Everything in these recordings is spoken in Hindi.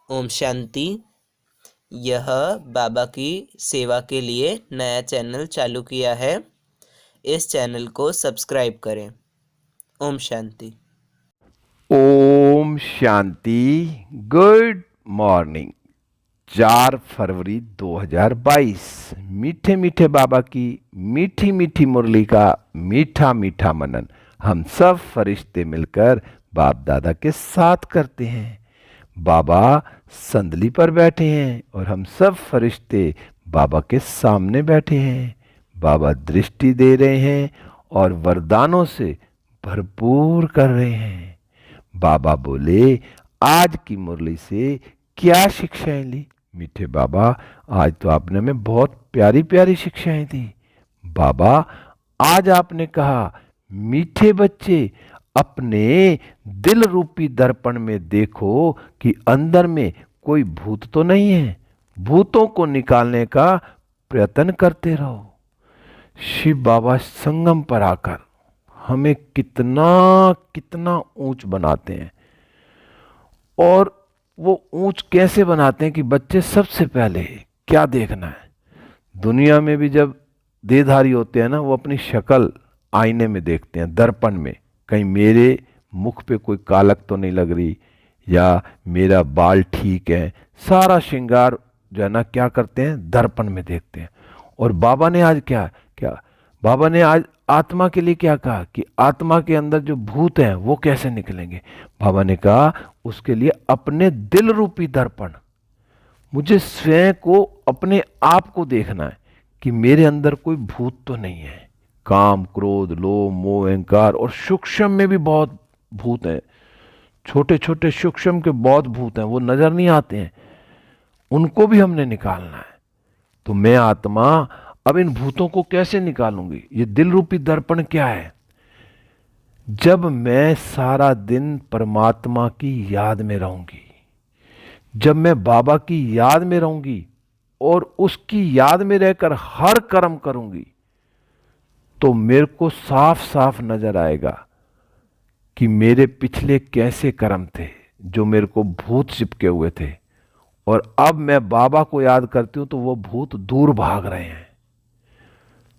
ओम शांति। यह बाबा की सेवा के लिए नया चैनल चालू किया है। इस चैनल को सब्सक्राइब करें। ओम शांति। ओम शांति। Good morning. 4 फरवरी 2022। मीठे मीठे बाबा की मीठी मीठी मुरली का मीठा मीठा मनन हम सब फरिश्ते मिलकर बाप दादा के साथ करते हैं। बाबा संदली पर बैठे हैं और हम सब फरिश्ते बाबा के सामने बैठे हैं। बाबा दृष्टि दे रहे हैं और वरदानों से भरपूर कर रहे हैं। बाबा बोले, आज की मुरली से क्या शिक्षाएं ली? मीठे बाबा, आज तो आपने हमें बहुत प्यारी प्यारी शिक्षाएं दी। बाबा, आज आपने कहा, मीठे बच्चे अपने दिल रूपी दर्पण में देखो कि अंदर में कोई भूत तो नहीं है। भूतों को निकालने का प्रयत्न करते रहो। शिव बाबा संगम पर आकर हमें कितना कितना ऊंच बनाते हैं। और वो ऊंच कैसे बनाते हैं कि बच्चे सबसे पहले क्या देखना है। दुनिया में भी जब देहधारी होते हैं ना, वो अपनी शक्ल आईने में देखते हैं, दर्पण में, कहीं मेरे मुख पे कोई कालक तो नहीं लग रही, या मेरा बाल ठीक है। सारा श्रृंगार जो है ना, क्या करते हैं, दर्पण में देखते हैं। और बाबा ने आज क्या क्या बाबा ने आज आत्मा के लिए क्या कहा कि आत्मा के अंदर जो भूत हैं वो कैसे निकलेंगे। बाबा ने कहा उसके लिए अपने दिल रूपी दर्पण, मुझे स्वयं को, अपने आप को देखना है कि मेरे अंदर कोई भूत तो नहीं है। काम, क्रोध, लोभ, मोह, अहंकार और सूक्ष्म में भी बहुत भूत हैं। छोटे छोटे सूक्ष्म के बहुत भूत हैं, वो नजर नहीं आते हैं, उनको भी हमने निकालना है। तो मैं आत्मा अब इन भूतों को कैसे निकालूंगी? ये दिल रूपी दर्पण क्या है? जब मैं सारा दिन परमात्मा की याद में रहूंगी, जब मैं बाबा की याद में रहूंगी और उसकी याद में रहकर हर कर्म करूंगी, तो मेरे को साफ साफ नजर आएगा कि मेरे पिछले कैसे कर्म थे जो मेरे को भूत चिपके हुए थे। और अब मैं बाबा को याद करती हूं तो वो भूत दूर भाग रहे हैं।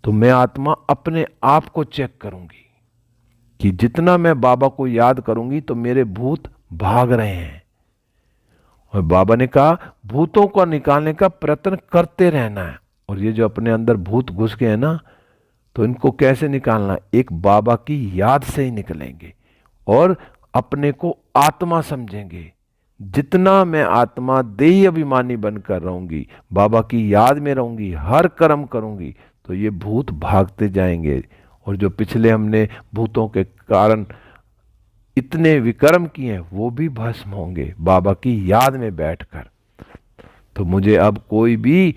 तो मैं आत्मा अपने आप को चेक करूंगी कि जितना मैं बाबा को याद करूंगी तो मेरे भूत भाग रहे हैं। और बाबा ने कहा भूतों को निकालने का प्रयत्न करते रहना है। और ये जो अपने अंदर भूत घुस गए हैं ना, तो इनको कैसे निकालना? एक बाबा की याद से ही निकलेंगे और अपने को आत्मा समझेंगे। जितना मैं आत्मा देही अभिमानी बनकर रहूंगी, बाबा की याद में रहूंगी, हर कर्म करूंगी, तो ये भूत भागते जाएंगे। और जो पिछले हमने भूतों के कारण इतने विकर्म किए हैं वो भी भस्म होंगे बाबा की याद में बैठकर। तो मुझे अब कोई भी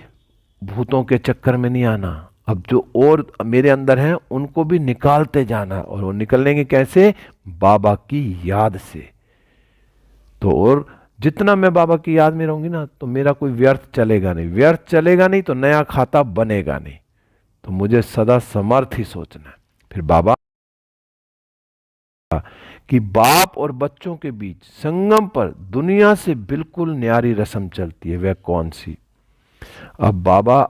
भूतों के चक्कर में नहीं आना। अब जो और मेरे अंदर हैं उनको भी निकालते जाना। और वो निकलेंगे कैसे? बाबा की याद से। तो और जितना मैं बाबा की याद में रहूंगी ना, तो मेरा कोई व्यर्थ चलेगा नहीं। व्यर्थ चलेगा नहीं तो नया खाता बनेगा नहीं। तो मुझे सदा समर्थ ही सोचना है। फिर बाबा कि बाप और बच्चों के बीच संगम पर दुनिया से बिल्कुल न्यारी रस्म चलती है, वह कौन सी? अब बाबा,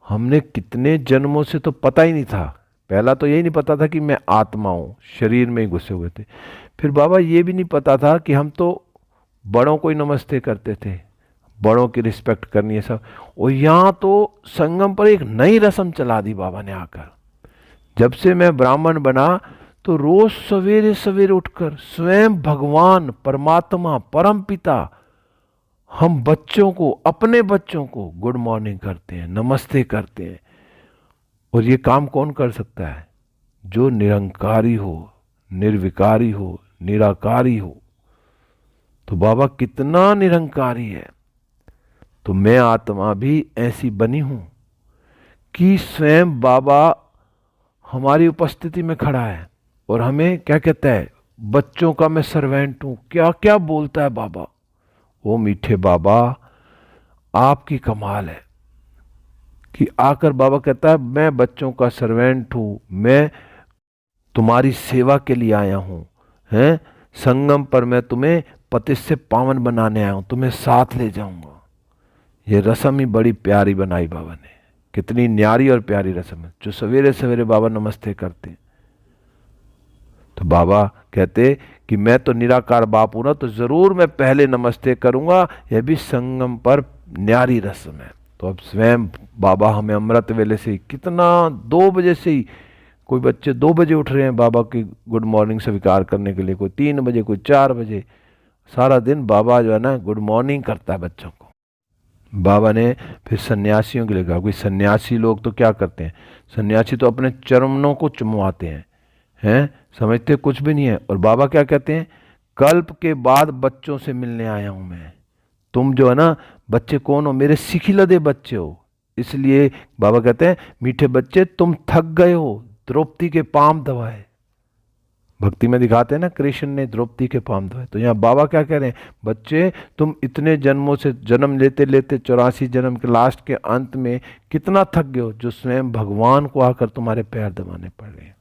हमने कितने जन्मों से तो पता ही नहीं था। पहला तो यही नहीं पता था कि मैं आत्मा हूं, शरीर में ही घुसे हुए थे। फिर बाबा ये भी नहीं पता था कि हम तो बड़ों को ही नमस्ते करते थे, बड़ों की रिस्पेक्ट करनी है सब। और यहां तो संगम पर एक नई रस्म चला दी बाबा ने आकर। जब से मैं ब्राह्मण बना तो रोज सवेरे सवेरे उठकर स्वयं भगवान परमात्मा परम पिता, हम बच्चों को, अपने बच्चों को गुड मॉर्निंग करते हैं, नमस्ते करते हैं। और ये काम कौन कर सकता है? जो निरंकारी हो, निर्विकारी हो, निराकारी हो। तो बाबा कितना निरंकारी है। तो मैं आत्मा भी ऐसी बनी हूं कि स्वयं बाबा हमारी उपस्थिति में खड़ा है और हमें क्या कहता है? बच्चों का मैं सर्वेंट हूं। क्या क्या बोलता है बाबा। वो मीठे बाबा, आपकी कमाल है कि आकर बाबा कहता है मैं बच्चों का सर्वेंट हूं, मैं तुम्हारी सेवा के लिए आया हूं। हैं, संगम पर मैं तुम्हें पतित से पावन बनाने आया हूं, तुम्हें साथ ले जाऊंगा। ये रस्म ही बड़ी प्यारी बनाई बाबा ने, कितनी न्यारी और प्यारी रस्म है जो सवेरे सवेरे बाबा नमस्ते करते हैं। तो बाबा कहते कि मैं तो निराकार बाप हूं ना, तो जरूर मैं पहले नमस्ते करूंगा, यह भी संगम पर न्यारी रस्म है। तो अब स्वयं बाबा हमें अमृत वेले से ही, कितना 2 बजे से ही, कोई बच्चे 2 बजे उठ रहे हैं बाबा की गुड मॉर्निंग स्वीकार करने के लिए, कोई 3 बजे, कोई 4 बजे। सारा दिन बाबा जो है ना गुड मॉर्निंग करता है बच्चों को। बाबा ने फिर सन्यासियों के लिए कहा, कोई सन्यासी लोग तो क्या करते हैं, सन्यासी तो अपने चरणों को चुमवाते हैं, समझते कुछ भी नहीं है। और बाबा क्या कहते हैं, कल्प के बाद बच्चों से मिलने आया हूं मैं। तुम जो है ना बच्चे कौन हो, मेरे सिखिलदे बच्चे हो। इसलिए बाबा कहते हैं मीठे बच्चे तुम थक गए हो, द्रौपदी के पांव दबाए। भक्ति में दिखाते हैं ना कृष्ण ने द्रौपदी के पांव दबाए। तो यहाँ बाबा क्या कह रहे हैं, बच्चे तुम इतने जन्मों से जन्म लेते लेते 84 जन्म के लास्ट के अंत में कितना थक गए हो, जो स्वयं भगवान को आकर तुम्हारे पैर दबाने पड़ रहे हैं।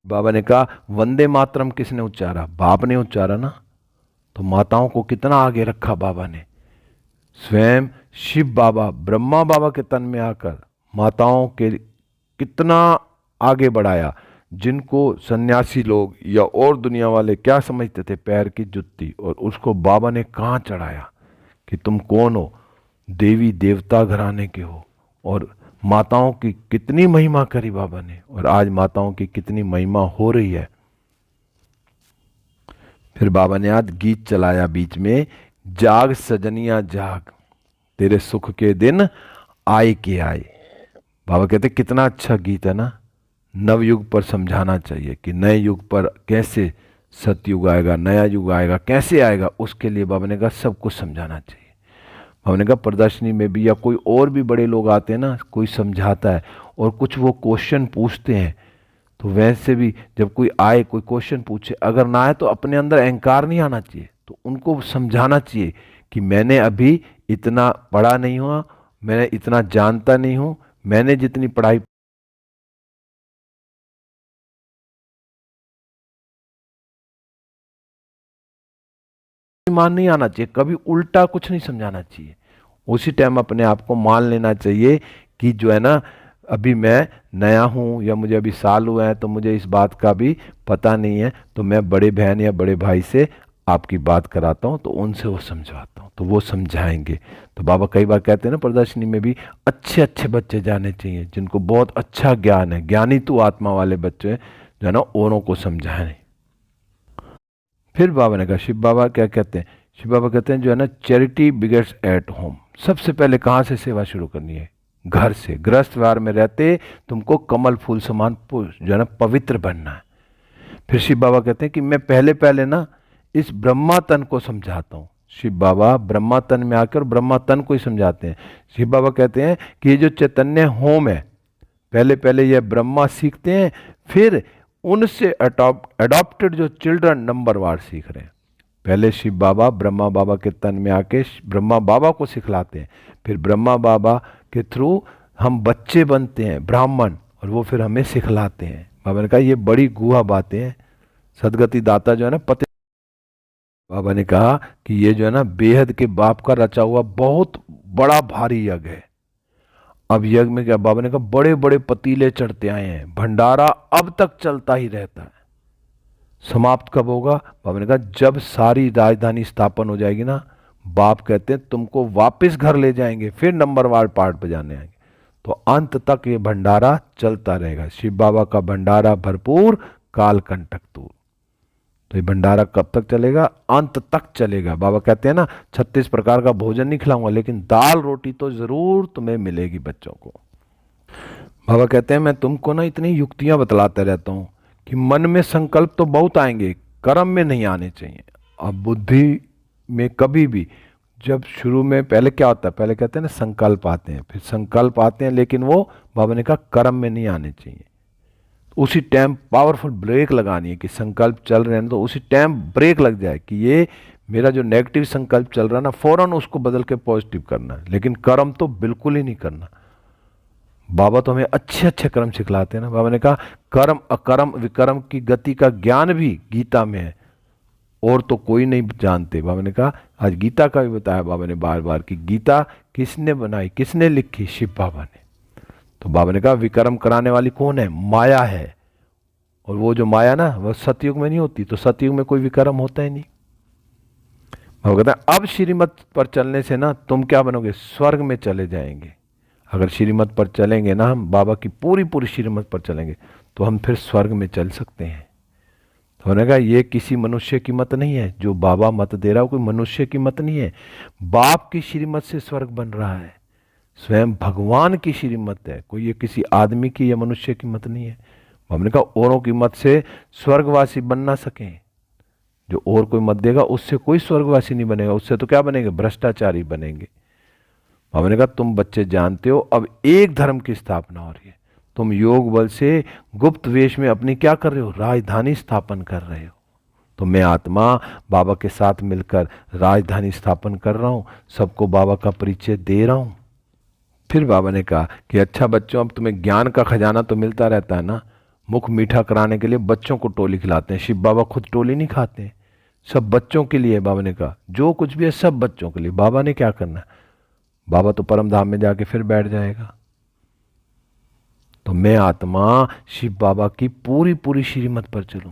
बाबा ने कहा वंदे मातरम किसने उच्चारा, बाप ने उच्चारा ना। तो माताओं को कितना आगे रखा बाबा ने, स्वयं शिव बाबा ब्रह्मा बाबा के तन में आकर माताओं के कितना आगे बढ़ाया। जिनको सन्यासी लोग या और दुनिया वाले क्या समझते थे पैर की जुत्ती, और उसको बाबा ने कहाँ चढ़ाया कि तुम कौन हो, देवी देवता घराने के हो। और माताओं की कितनी महिमा करी बाबा ने, और आज माताओं की कितनी महिमा हो रही है। फिर बाबा ने आज गीत चलाया बीच में, जाग सजनिया जाग, तेरे सुख के दिन आए के आए। बाबा कहते कितना अच्छा गीत है ना, नवयुग पर समझाना चाहिए कि नए युग पर कैसे सतयुग आएगा, नया युग आएगा, कैसे आएगा, उसके लिए बाबा ने कहा सब कुछ समझाना चाहिए। बाबा ने कहा प्रदर्शनी में भी या कोई और भी बड़े लोग आते हैं ना, कोई समझाता है और कुछ वो क्वेश्चन पूछते हैं, तो वैसे भी जब कोई आए कोई क्वेश्चन पूछे, अगर ना आए तो अपने अंदर अहंकार नहीं आना चाहिए, तो उनको समझाना चाहिए कि मैंने अभी इतना पढ़ा नहीं हुआ, मैं इतना जानता नहीं हूं, मैंने जितनी पढ़ाई मान नहीं आना चाहिए, कभी उल्टा कुछ नहीं समझाना चाहिए। उसी टाइम अपने आप को मान लेना चाहिए कि जो है ना अभी मैं नया हूं या मुझे अभी साल हुआ है, तो मुझे इस बात का भी पता नहीं है, तो मैं बड़े बहन या बड़े भाई से आपकी बात कराता हूं, तो उनसे वो समझाता हूं, तो वो समझाएंगे। तो बाबा कई बार कहते हैं ना प्रदर्शनी में भी अच्छे अच्छे बच्चे जाने चाहिए, जिनको बहुत अच्छा ज्ञान है, ज्ञानी तू आत्मा वाले बच्चे जो है ना औरों को समझाएं। फिर बाबा ने कहा, शिव बाबा क्या कहते हैं, शिव बाबा कहते हैं जो है ना चैरिटी बिगेट्स एट होम। सबसे पहले कहाँ से सेवा शुरू करनी है, घर से। गृहस्थ व्यवहार में रहते तुमको कमल फूल समान जो है ना पवित्र बनना है। फिर शिव बाबा कहते हैं कि मैं पहले पहले ना इस ब्रह्मा तन को समझाता हूँ। शिव बाबा ब्रह्मा तन में आकर ब्रह्मा तन को ही समझाते हैं। शिव बाबा कहते हैं कि ये जो चैतन्य होम है, पहले पहले ये ब्रह्मा सीखते हैं, फिर उनसे अडॉप्टेड जो चिल्ड्रन नंबर वार सीख रहे हैं। पहले शिव बाबा ब्रह्मा बाबा के तन में आके ब्रह्मा बाबा को सिखलाते हैं, फिर ब्रह्मा बाबा के थ्रू हम बच्चे बनते हैं ब्राह्मण, और वो फिर हमें सिखलाते हैं। बाबा ने कहा ये बड़ी गुहा बातें हैं, सदगति दाता जो है ना पति। बाबा ने कहा कि ये जो है ना बेहद के बाप का रचा हुआ बहुत बड़ा भारी यज्ञ है। अब यज्ञ में क्या, बाबा ने कहा बड़े बड़े पतीले चढ़ते आए हैं, भंडारा अब तक चलता ही रहता है। समाप्त कब होगा, बाबा ने कहा जब सारी राजधानी स्थापन हो जाएगी ना, बाप कहते हैं तुमको वापस घर ले जाएंगे, फिर नंबरवार पार्ट बजाने आएंगे, तो अंत तक ये भंडारा चलता रहेगा। शिव बाबा का भंडारा भरपूर, काल कंटक दूर। तो ये भंडारा कब तक चलेगा, अंत तक चलेगा। बाबा कहते हैं ना 36 प्रकार का भोजन नहीं खिलाऊंगा, लेकिन दाल रोटी तो जरूर तुम्हें मिलेगी बच्चों को। बाबा कहते हैं मैं तुमको ना इतनी युक्तियां बतलाते रहता हूं कि मन में संकल्प तो बहुत आएंगे, कर्म में नहीं आने चाहिए। अब बुद्धि में कभी भी जब शुरू में पहले क्या होता है, पहले कहते हैं ना संकल्प आते हैं, फिर संकल्प आते हैं, लेकिन वो बाबा ने कहा कर्म में नहीं आने चाहिए। उसी टाइम पावरफुल ब्रेक लगानी है कि संकल्प चल रहे हैं तो उसी टाइम ब्रेक लग जाए कि ये मेरा जो नेगेटिव संकल्प चल रहा है ना, फौरन उसको बदल के पॉजिटिव करना है, लेकिन कर्म तो बिल्कुल ही नहीं करना। बाबा तो हमें अच्छे अच्छे कर्म सिखलाते हैं ना। बाबा ने कहा कर्म अकर्म विकर्म की गति का ज्ञान भी गीता में है, और तो कोई नहीं जानते। बाबा ने कहा, आज गीता का भी बताया बाबा ने बार बार कि गीता किसने बनाई, किसने लिखी? शिव बाबा ने। तो बाबा ने कहा विक्रम कराने वाली कौन है? माया है। और वो जो माया ना, वह सतयुग में नहीं होती, तो सतयुग में कोई विक्रम होता ही नहीं। बाबा कहता है अब श्रीमत पर चलने से ना तुम क्या बनोगे? स्वर्ग में चले जाएंगे। अगर श्रीमत पर चलेंगे ना, हम बाबा की पूरी पूरी श्रीमत पर चलेंगे, तो हम फिर स्वर्ग में चल सकते हैं। तो उन्होंने कहा ये किसी मनुष्य की मत नहीं है, जो बाबा मत दे रहा हो कोई मनुष्य की मत नहीं है। बाप की श्रीमत से स्वर्ग बन रहा है, स्वयं भगवान की श्रीमत है, कोई ये किसी आदमी की या मनुष्य की मत नहीं है। हमने कहा औरों की मत से स्वर्गवासी बन ना सके, जो और कोई मत देगा उससे कोई स्वर्गवासी नहीं बनेगा, उससे तो क्या बनेंगे? भ्रष्टाचारी बनेंगे। हमने कहा तुम बच्चे जानते हो अब एक धर्म की स्थापना हो रही है, तुम योग बल से गुप्त वेश में अपनी क्या कर रहे हो? राजधानी स्थापन कर रहे हो। तो मैं आत्मा बाबा के साथ मिलकर राजधानी स्थापन कर रहा हूं, सबको बाबा का परिचय दे रहा हूं। फिर बाबा ने कहा कि अच्छा बच्चों, अब तुम्हें ज्ञान का खजाना तो मिलता रहता है ना, मुख मीठा कराने के लिए बच्चों को टोली खिलाते हैं। शिव बाबा खुद टोली नहीं खाते हैं, सब बच्चों के लिए। बाबा ने कहा जो कुछ भी है सब बच्चों के लिए। बाबा ने क्या करना है? बाबा तो परम धाम में जाके फिर बैठ जाएगा। तो मैं आत्मा शिव बाबा की पूरी पूरी श्रीमत पर चलूं।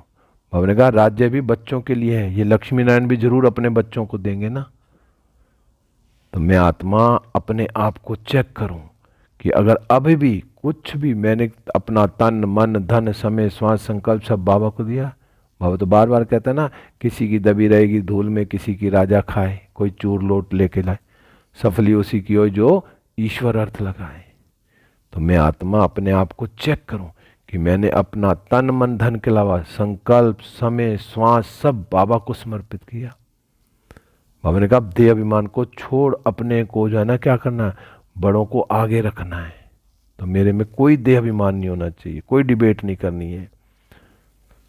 बाबा ने कहा राज्य भी बच्चों के लिए है, ये लक्ष्मी नारायण भी जरूर अपने बच्चों को देंगे ना। तो मैं आत्मा अपने आप को चेक करूं कि अगर अभी भी कुछ भी मैंने अपना तन मन धन समय श्वास संकल्प सब बाबा को दिया। बाबा तो बार बार कहता है ना, किसी की दबी रहेगी धूल में, किसी की राजा खाए, कोई चूर लोट लेके लाए, सफली उसी की हो जो ईश्वर अर्थ लगाए। तो मैं आत्मा अपने आप को चेक करूं कि मैंने अपना तन मन धन के अलावा संकल्प समय श्वास सब बाबा को समर्पित किया। बाबा ने कहा देह अभिमान को छोड़ अपने को जो है ना क्या करना है? बड़ों को आगे रखना है। तो मेरे में कोई देह अभिमान नहीं होना चाहिए, कोई डिबेट नहीं करनी है।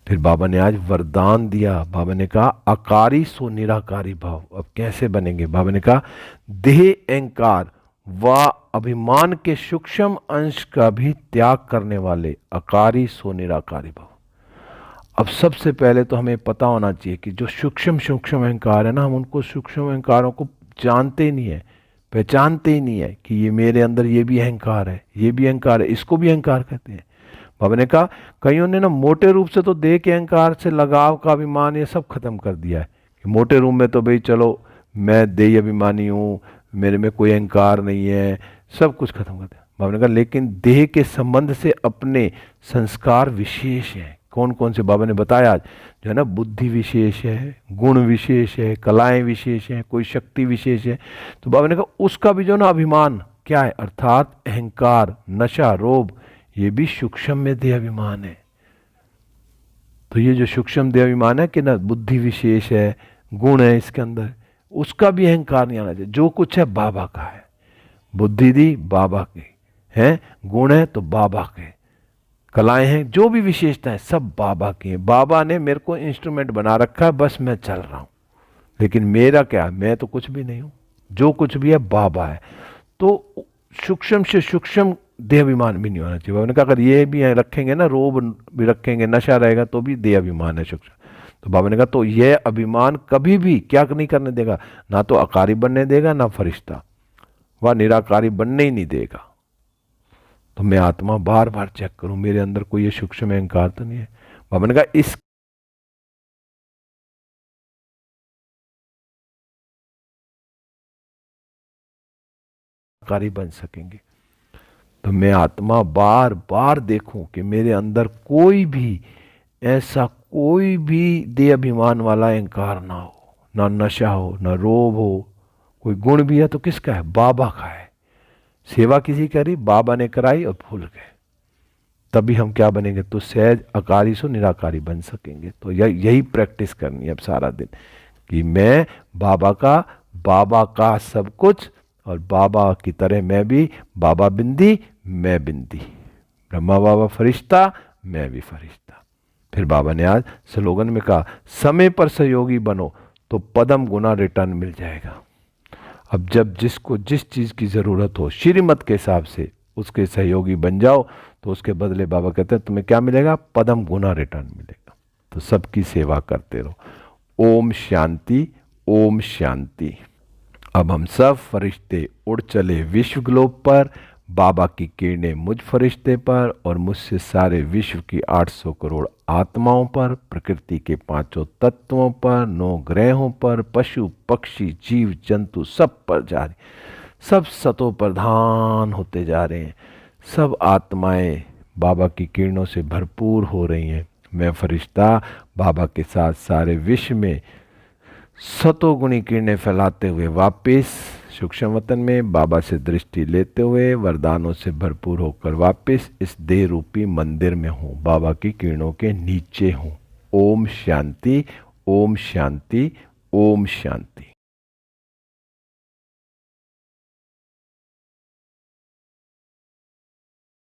फिर बाबा ने आज वरदान दिया। बाबा ने कहा आकारी सो निराकारी भाव। अब कैसे बनेंगे? बाबा ने कहा देह अहंकार व अभिमान के सूक्ष्म अंश का भी त्याग करने वाले आकारी सो निराकारी भाव। अब सबसे पहले तो हमें पता होना चाहिए कि जो सूक्ष्म सूक्ष्म अहंकार है ना, हम उनको सूक्ष्म अहंकारों को जानते ही नहीं है, पहचानते ही नहीं है कि ये मेरे अंदर ये भी अहंकार है, ये भी अहंकार है, इसको भी अहंकार कहते हैं। बाबा ने कहा कईयों ने ना मोटे रूप से तो देह के अहंकार से लगाव का अभिमान ये सब खत्म कर दिया है कि मोटे रूप में तो भाई चलो मैं देह अभिमानी हूँ, मेरे में कोई अहंकार नहीं है, सब कुछ खत्म कर दिया। बाबा ने कहा लेकिन देह के संबंध से अपने संस्कार विशेष हैं। कौन कौन से? बाबा ने बताया आज जो है ना, बुद्धि विशेष है, गुण विशेष है, कलाएं विशेष हैं, कोई शक्ति विशेष है। तो बाबा ने कहा उसका भी जो ना अभिमान क्या है, अर्थात अहंकार नशा रोब, ये भी सूक्ष्म में देह अभिमान है। तो ये जो सूक्ष्म देह अभिमान है कि ना बुद्धि विशेष है, गुण है इसके अंदर, उसका भी अहंकार नहीं आना चाहिए। जो कुछ है बाबा का है, बुद्धि दी बाबा की है, गुण है तो बाबा के, कलाएं हैं, जो भी विशेषता है सब बाबा की है। बाबा ने मेरे को इंस्ट्रूमेंट बना रखा है, बस मैं चल रहा हूं, लेकिन मेरा क्या? मैं तो कुछ भी नहीं हूं, जो कुछ भी है बाबा है। तो सूक्ष्म से सूक्ष्म देह अभिमान भी नहीं होना चाहिए। बाबा ने कहा अगर ये भी रखेंगे ना, रोब भी रखेंगे, नशा रहेगा, तो भी देह अभिमान है सूक्ष्म। तो बाबा ने कहा तो यह अभिमान कभी भी क्या नहीं करने देगा, ना तो आकारी बनने देगा, ना फरिश्ता, वह निराकारी बनने ही नहीं देगा। तो मैं आत्मा बार बार चेक करूं मेरे अंदर कोई ये सूक्ष्म अहंकार तो नहीं है। बाबा ने कहा इस कारी बन सकेंगे। तो मैं आत्मा बार बार देखूं कि मेरे अंदर कोई भी ऐसा कोई भी देह अभिमान वाला अहंकार ना हो, ना नशा हो, ना रोब हो। कोई गुण भी है तो किसका है? बाबा का है। सेवा किसी करी, बाबा ने कराई और भूल गए, तभी हम क्या बनेंगे? तो सहज अकारी सो निराकारी बन सकेंगे। तो यही प्रैक्टिस करनी है अब सारा दिन कि मैं बाबा का सब कुछ, और बाबा की तरह मैं भी, बाबा बिंदी मैं बिंदी, ब्रह्मा बाबा फरिश्ता मैं भी फरिश्ता। फिर बाबा ने आज स्लोगन में कहा समय पर सहयोगी बनो तो पदम गुना रिटर्न मिल जाएगा। अब जब जिसको जिस चीज की जरूरत हो श्रीमत के हिसाब से उसके सहयोगी बन जाओ, तो उसके बदले बाबा कहते हैं तुम्हें क्या मिलेगा? पदम गुना रिटर्न मिलेगा। तो सबकी सेवा करते रहो। ओम शांति, ओम शांति। अब हम सब फरिश्ते उड़ चले विश्व ग्लोब पर। बाबा की किरणें मुझ फरिश्ते पर और मुझसे सारे विश्व की 800 करोड़ आत्माओं पर, प्रकृति के 5 तत्वों पर, 9 ग्रहों पर, पशु पक्षी जीव जंतु सब पर जा रही, सब सतो प्रधान होते जा रहे हैं। सब आत्माएं बाबा की किरणों से भरपूर हो रही हैं। मैं फरिश्ता बाबा के साथ सारे विश्व में सतोगुणी किरणें फैलाते हुए वापिस सूक्ष्म वतन में बाबा से दृष्टि लेते हुए वरदानों से भरपूर होकर वापिस इस देह रूपी मंदिर में हूँ, बाबा की किरणों के नीचे हूँ। ओम शांति, ओम शांति, ओम शांति।